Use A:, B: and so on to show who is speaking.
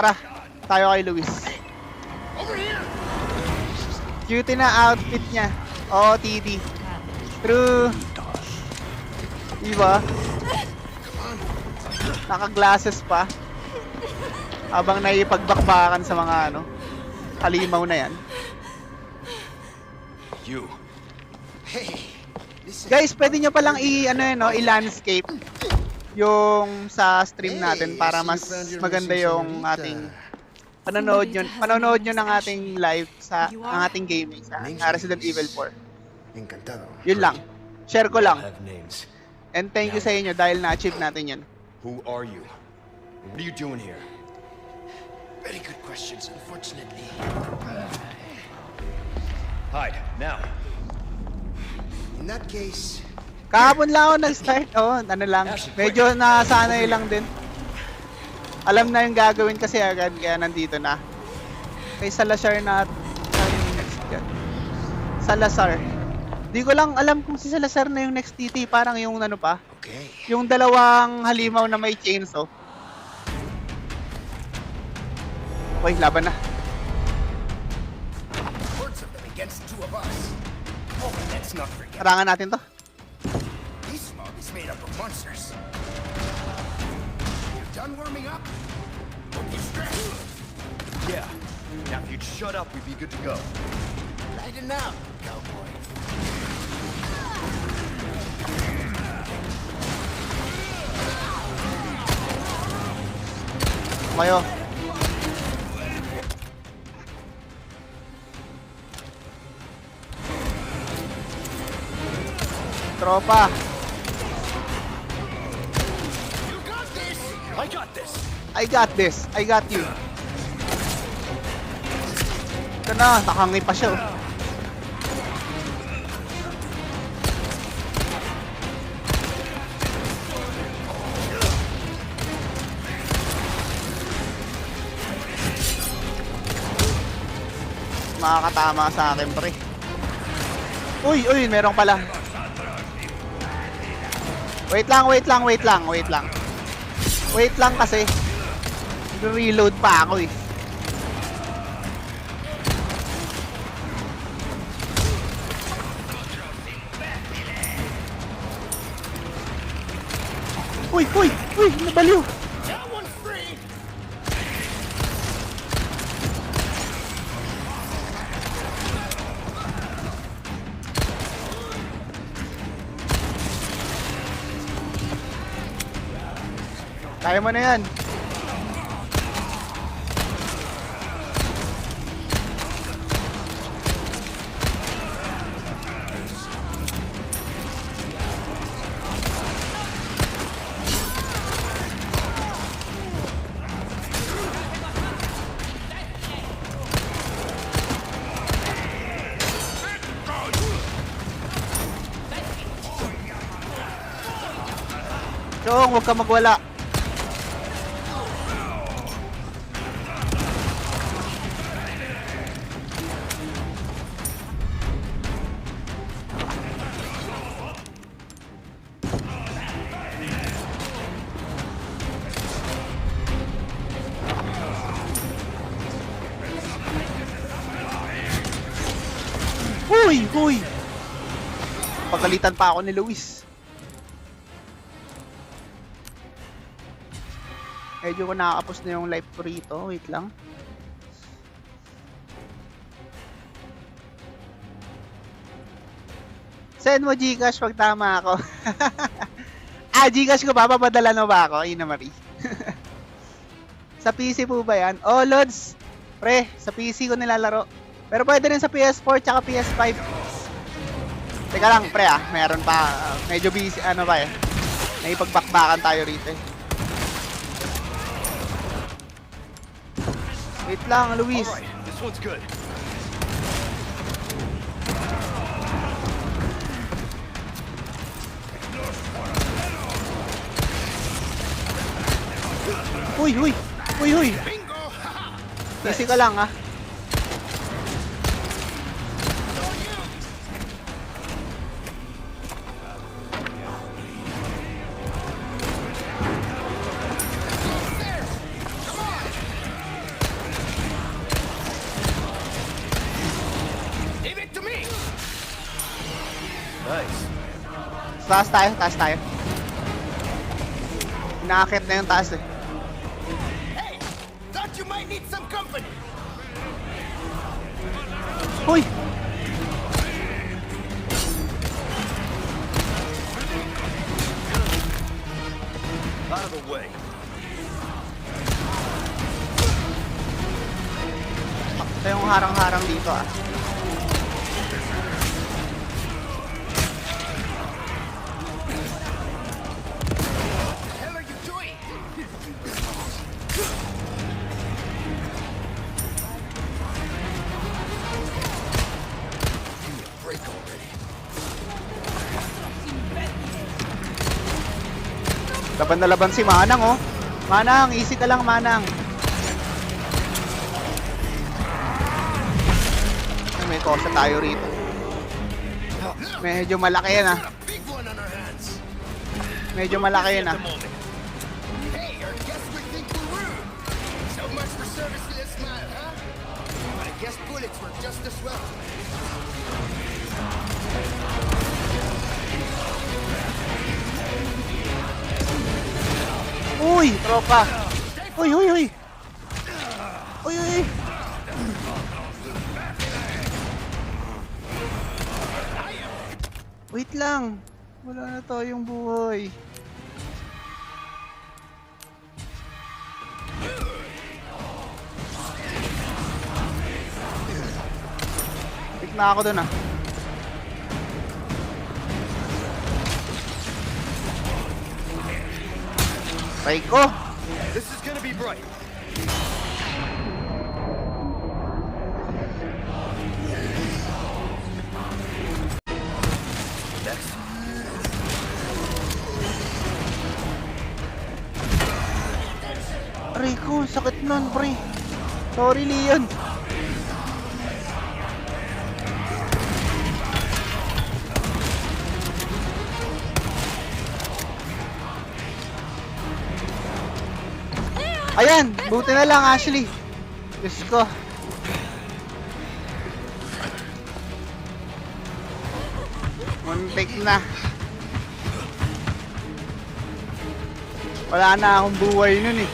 A: Tara, tayo kay Luis. Cutie na outfit niya. Oo, TD. True. Diba? Naka-glasses pa. Habang naipagbakbakan sa mga halimaw na yan.
B: You.
A: Guys, pwede nyo palang i-landscape yung sa stream natin para mas maganda yung ating panonood nyo ng ating live sa ang ating gaming sa Resident Evil 4. Yun lang. Share ko lang. And thank you sa inyo dahil na-achieve natin yun.
B: Who are you? What are you doing here?
C: Very good questions, unfortunately.
B: Hide, now.
C: In that case...
A: Kahapon lang ako nag-start. Medyo nasanay lang din. Alam na yung gagawin kasi agad, kaya nandito na. Kay Salazar na... Salazar. Di ko lang alam kung si Salazar na yung next TT. Parang yung
C: Okay.
A: yung dalawang halimaw na may chainsaw. Okay, laban na.
C: Hordes of them against two of us. Oh, let's not forget.
A: Harangan natin to.
C: This mob is made up of monsters. You done warming up? Don't be stressed.
B: Yeah. Now if you'd shut up, we'd be good to go.
C: Lighten up, cowboy.
A: Kayo. Tropa.
C: You got this!
B: I got this.
A: I got this. I got you. Ito na, nakangi pa siya. Makakatama sa akin, pre. Uy, merong pala. Wait lang kasi. Reload pa ako eh. Uy, nabaliw.
C: That one's free!
A: Kaya mo na yan. Chong, huwag ka magwala. Huy! Pagalitan pa ako ni Luis. Medyo ko nakakapos na yung live ko rito. Wait lang. Send mo Gcash pag tama ako. Gcash ko ba? Papadala mo ba ako? Ina Marie. Sa PC po ba yan? Oh, Lods. Pre, sa PC ko nilalaro. Pero pwede rin sa PS4 tsaka PS5. Teka lang, pre meron pa. Medyo busy, ba eh. Naipagbackbackan tayo rito eh. Wait lang, Luis.
B: Alright, this one's good.
A: Huy! Easy ka lang Taas tayo, taas tayo. Inaakit na yung taas eh.
C: Hey! Thought you might need some company!
A: Hoy!
B: Out of the way.
A: Ito yung harang-harang dito ah.
C: What the hell are you doing? Give me a break already.
A: Laban na laban si Manang oh. Manang, easy ka lang Manang. Ay, may kosa tayo rito. Medyo malaki yan ah.
C: Got a big one on our hands.
A: Medyo malaki yan
B: At
A: ah.
B: the moment.
C: Hey, our guests would think we're rude. So much for servicing a smile, huh? But I guess bullets were just as well.
A: Uy, tropa. Uy, uy, uy. Uy, uy. Wait lang. Wala na tayong buhay. Pick na ako dun ah. Try ko.
B: This is gonna be bright. Next.
A: Aray ko, sakit nun, pre. Sorry, Leon. Ayan, buti na lang, Ashley. Diyos ko. Muntik na. Wala na akong buhay nun eh.